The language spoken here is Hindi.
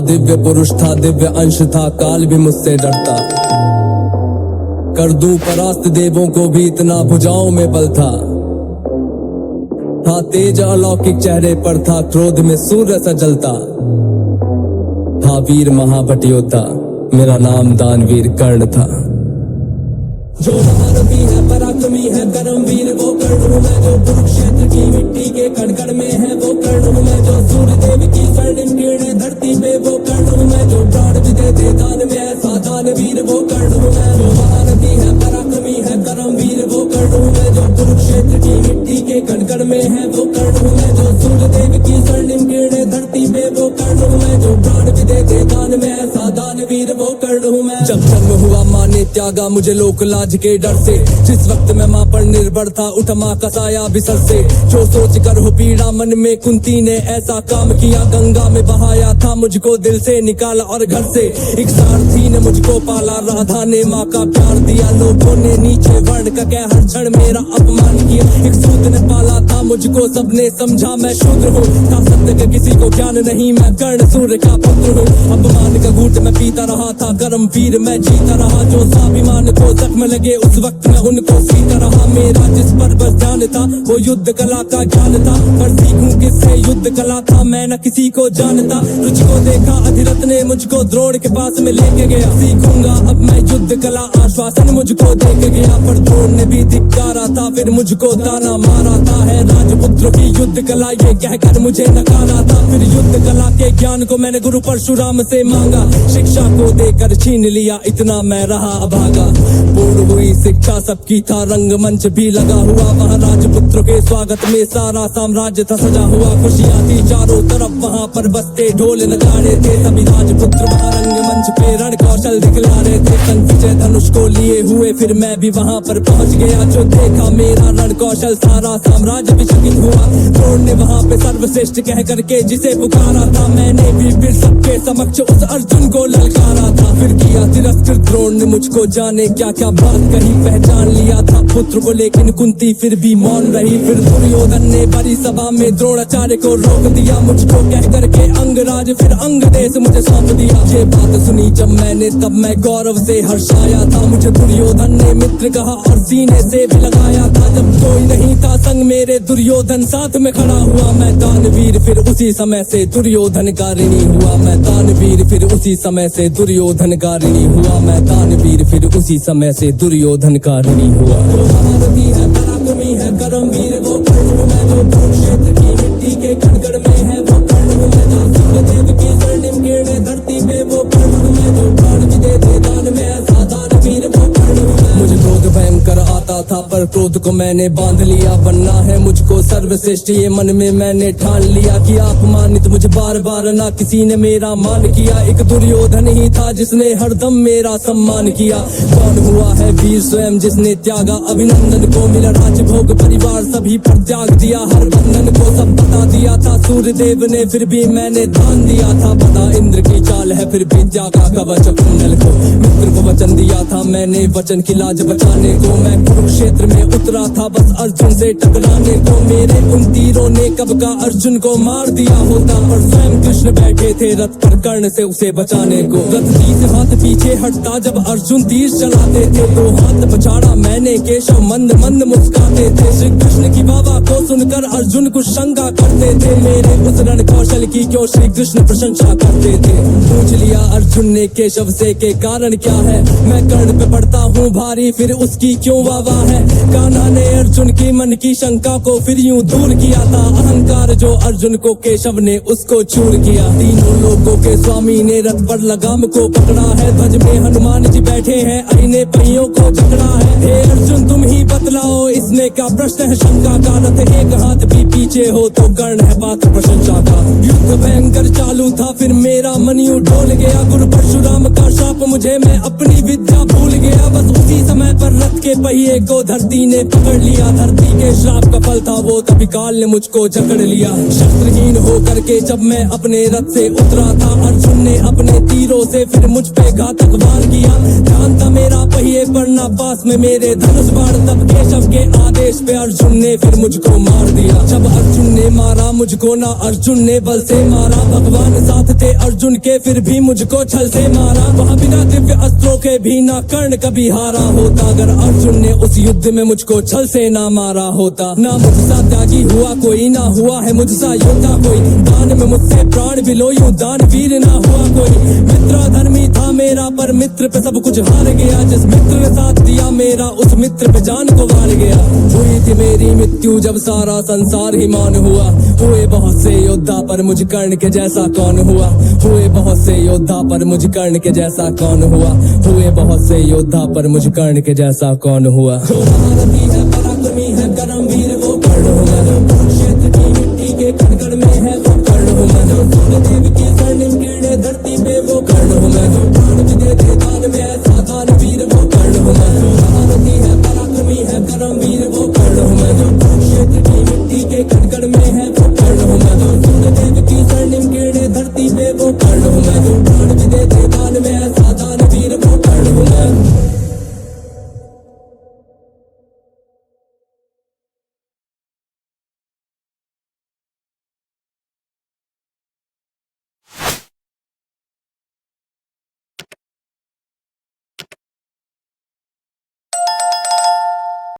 दिव्य पुरुष था, दिव्य अंश था, काल भी मुझसे डरता। कर दूं परास्त देवों को भी, इतना भुजाओं में बल था। तेज अलौकिक चेहरे पर था, क्रोध में सूर्य सा जलता। था वीर महाभट योद्धा, मेरा नाम दानवीर कर्ण था। जो महारथी है, पराक्रमी है, कर्मवीर वो कर्ण हूँ मैं। जो कुरुक्षेत्र की मिट्टी के कण-कण में है वो कर्ण हूँ मैं। जो सूर्यदेव की स्वर्णिम किरणें धरती पे वो कर्ण हूँ मैं। जो प्राण भी दे दे दान में ऐसा दानवीर वो कर्ण हूँ मैं। जो महारथी है, पराक्रमी है, कर्मवीर वो कर्ण हूँ मैं। जो कुरुक्षेत्र की मिट्टी के कण-कण में है वो कर्ण हूँ मैं। जो सूर्यदेव की स्वर्णिम किरणें धरती पे वो कर्ण हूँ मैं। जो प्राण भी दे दे दान में ऐसा दानवीर वो कर्ण हूँ मैं। जब जन्म हुआ माँ ने त्यागा मुझे लोक लाज के डर से। जिस वक्त मैं माँ पर निर्भर था, उठ माँ का साया बिसर से। जो सोच कर हो पीड़ा मन में, कुंती ने ऐसा काम किया, गंगा में बहाया था मुझको, दिल से निकाला और घर से। एक सारथी ने मुझको पाला, राधा ने माँ का प्यार दिया। लोगों ने नीचे वर्ण का कह हर क्षण मेरा अपमान किया। एक सूत ने पाला था मुझको, सबने समझा मैं शूद्र हूँ। था सत्य का किसी को ज्ञान नहीं, मैं कर्ण सूर्य का पुत्र हूँ। अपमान का घूंट मैं पीता रहा था, कर्मवीर मैं जीता रहा। जो स्वाभिमान को जख्म लगे उस वक्त मैं उनको सीता रहा। मेरा जिस पर बस ध्यान था वो युद्ध कला का ज्ञान था। पर सीखूं किससे युद्ध कला था, मैं न किसी को जानता। तुझको देखा अधिरथ ने मुझको द्रोण के पास में लेके गया। सीखूंगा अब मैं युद्ध कला, आश्वासन मुझको देके गया। पर द्रोण ने भी धिक्कारा था, फिर मुझको ताना मारा था। है राजपुत्र की युद्ध कला ये कहकर मुझे नकारा था। फिर युद्ध कला के ज्ञान को मैंने गुरु परशुराम से मांगा। शिक्षा को देकर छीन लिया, इतना मैं रहा अभागा। पूर्ण हुई शिक्षा सबकी था, रंगमंच भी लगा हुआ। वहाँ राजपुत्रों के स्वागत में सारा साम्राज्य था सजा हुआ। खुशियाँ थी चारों तरफ, वहाँ पर बजते ढोल नगाड़े थे। सभी राजपुत्र वहाँ रंगमंच पे रण कौशल दिखला रहे थे। विजय धनुष को लिए हुए फिर मैं भी वहाँ पर पहुँच गया। जो देखा मेरा रण कौशल, सारा साम्राज्य विचलित हुआ। द्रोण ने वहाँ पे सर्वश्रेष्ठ कह करके जिसे पुकारा था, मैंने भी फिर सबके समक्ष उस अर्जुन को ललकारा था। फिर किया तिरस्कृत द्रोण ने मुझको, जाने क्या क्या बात कही। पहचान लिया था पुत्र को, लेकिन कुंती फिर भी मौन रही। फिर दुर्योधन ने बड़ी सभा में द्रोणाचार्य को रोक दिया। मुझको कह करके अंगराज फिर अंग देश मुझे सौंप दिया। ये बात सुनी जब मैंने, तब मैं गौरव से हर्षाया था। मुझे दुर्योधन ने मित्र कहा और सीने से भी लगाया था। जब कोई नहीं था संग मेरे, दुर्योधन साथ में खड़ा हुआ। मैं दानवीर फिर उसी समय से दुर्योधन का ऋणी हुआ। मैं दानवीर फिर उसी समय से दुर्योधन का ऋणी हुआ। मैं दानवीर फिर उसी समय से दुर्योधन का ऋणी हुआ। जो महारथी है, पराक्रमी है, कर्मवीर वो कर्ण हूँ मैं। जो कुरुक्षेत्र की मिट्टी के कण-कण में है वो कर्ण हूँ मैं। जो सूर्यदेव की स्वर्णिम किरणें धरती पे वो कर्ण हूँ मैं। जो प्राण भी दे दे दान में ऐसा दानवीर वो कर्ण हूँ मैं। मुझे क्रोध भयंकर आता था, पर क्रोध को मैंने बांध लिया। बनना है मुझको सर्वश्रेष्ठ, ये मन में मैंने ठान लिया। कि अपमानित मुझे बार बार ना किसी ने मेरा मान किया। एक दुर्योधन ही था जिसने हरदम मेरा सम्मान किया। कौन हुआ है वीर स्वयं जिसने त्यागा अभिनंदन को। मिला राजभोग परिवार सभी पर त्याग दिया, हर बंधन को सब बता दिया था। सूर्यदेव ने फिर भी मैंने दान दिया था। पता इंद्र की चाल है फिर भी त्यागा कवच कुंडल को। मित्र को वचन दिया था मैंने, वचन की लाज बचाने को। मैं कुरुक्षेत्र में उतरा था बस अर्जुन से टकराने को। मेरे उन तीरों ने कब का अर्जुन को मार दिया होता, पर स्वयं कृष्ण बैठे थे रथ पर कर्ण से उसे बचाने को। रथ 30 हाथ पीछे हटता जब अर्जुन तीर चलाते थे। 2 हाथ पछाड़ा मैंने, केशव मंद मंद मुस्काते थे। श्री कृष्ण की बाबा को सुनकर अर्जुन कुछ शंका करते थे। मेरे उस रण कौशल की क्यों श्री कृष्ण प्रशंसा करते थे। पूछ लिया अर्जुन ने केशव से के कारण क्या है। मैं कर्ण पे पड़ता हूँ भारी, फिर उसकी क्यों वाह है। कान्हा ने अर्जुन की मन की शंका को फिर यूं दूर किया था। अहंकार जो अर्जुन को केशव ने उसको चूर किया। तीनों लोगों के स्वामी ने रथ पर लगाम को पकड़ा है। ध्वज में हनुमान जी बैठे हैं, अहिने पहियों को जकड़ा है। हे अर्जुन तुम ही बतलाओ इसमें क्या प्रश्न है शंका का। रथ एक हाथ भी पीछे हो तो कर्ण है बात प्रशंसा का। युद्ध भयंकर चालू था फिर मेरा मन यूं डोल गया। गुरु परशुराम का शाप मुझे, मैं अपनी विद्या भूल गया। बस उसी समय पर रथ के पहिए को धरती ने पकड़ लिया था, धरती के श्राप का फल था वो, तभी काल ने मुझको जकड़ लिया। शस्त्रहीन होकर के जब मैं अपने रथ से उतरा था, अर्जुन ने अपने तीरों से फिर मुझ पे घातक वार किया। ध्यान था मेरा पहिए पड़ना पास में मेरे धनुष बाण, तब केशव के आदेश पे अर्जुन ने फिर मुझको मार दिया। जब अर्जुन ने मारा मुझको ना अर्जुन ने बल से मारा, भगवान साथ थे अर्जुन के फिर भी मुझको छल से मारा। वहाँ बिना दिव्य अस्त्रों के भी ना कर्ण कभी हारा होता, अगर अर्जुन ने उस युद्ध में मुझको छल से ना मारा होता। ना मुझसा त्यागी हुआ कोई, ना हुआ है मुझसा योद्धा कोई, दान में मुझसे प्राण भी लो यूं दानवीर ना हुआ कोई। मित्र धर्मी था मेरा पर मित्र पे सब कुछ हार गया, जिस मित्र ने साथ दिया मेरा उस मित्र पे जान को वार गया। हुई थी मेरी मृत्यु जब सारा संसार ही मान हुआ, हुए बहुत से योद्धा पर मुझ कर्ण के जैसा कौन हुआ। हुए बहुत से योद्धा पर मुझ कर्ण के जैसा कौन हुआ, हुए बहुत से योद्धा पर मुझ कर्ण के जैसा कौन हुआ। जो महारथी है पराक्रमी है कर्मवीर वो कर्ण हूँ मैं, जो कुरुक्षेत्र की मिट्टी के कण में है वो कर्ण हूँ मैं, जो सूर्यदेव की स्वर्णिम किरणें धरती पे वो कर्ण हूँ मैं, जो प्राण भी दे दे दान में ऐसा दानवीर वो कर्ण हूँ मैं। जो महारथी है पराक्रमी है कर्मवीर वो कर्ण हूँ मैं, जो कुरुक्षेत्र की मिट्टी के कण में है वो कर्ण हूँ मैं, जो सूर्यदेव की स्वर्णिम किरणें धरती पे वो कर्ण हूँ मैं, जो प्राण भी दे दे